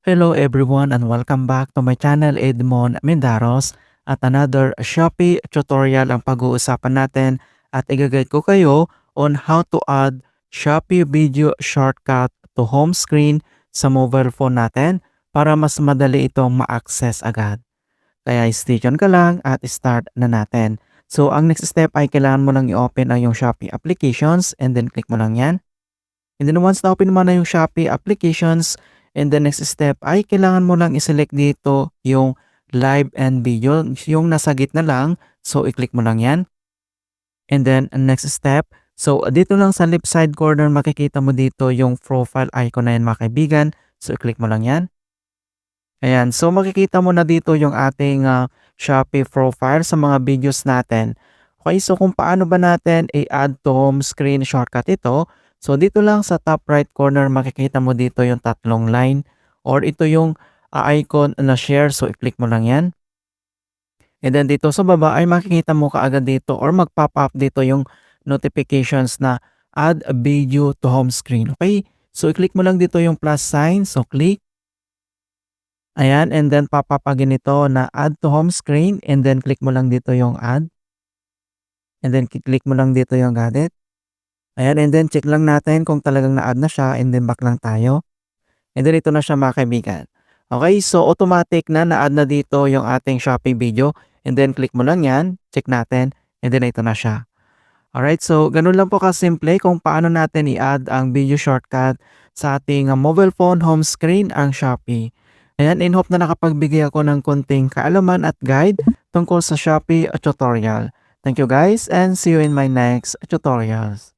Hello everyone and welcome back to my channel Edmond Mendaros at another Shopee tutorial ang pag-uusapan natin at i-guide ko kayo on how to add Shopee video shortcut to home screen sa mobile phone natin para mas madali itong ma-access agad. Kaya stay tuned ka lang at start na natin. So ang next step ay kailangan mo lang i-open ang yung Shopee applications and then click mo lang yan. And then once na-open mo na yung Shopee applications, and the next step ay kailangan mo lang i-select dito yung live and video, yung nasa gitna lang. So i-click mo lang yan. And then next step, so dito lang sa left side corner makikita mo dito yung profile icon na yan mga kaibigan. So i-click mo lang yan. Ayan, so makikita mo na dito yung ating Shopee profile sa mga videos natin. Okay, so kung paano ba natin i-add to home screen shortcut ito, so dito lang sa top right corner makikita mo dito yung tatlong line or ito yung icon na share. So i-click mo lang yan. And then dito sa baba ay makikita mo kaagad dito or mag-pop up dito yung notifications na add a video to home screen. Okay, so i-click mo lang dito yung plus sign. So click. Ayan, and then pop up again ito na add to home screen and then click mo lang dito yung add. And then click mo lang dito yung got it. Ayan, and then check lang natin kung talagang na-add na siya and then back lang tayo. And then ito na siya mga kaibigan. Okay, so automatic na na-add na dito yung ating Shopee video. And then click mo lang yan, check natin, and then ito na siya. Alright, so ganun lang po kasimple kung paano natin i-add ang video shortcut sa ating mobile phone home screen ang Shopee. Ayan, in hope na nakapagbigay ako ng konting kaalaman at guide tungkol sa Shopee tutorial. Thank you guys and see you in my next tutorials.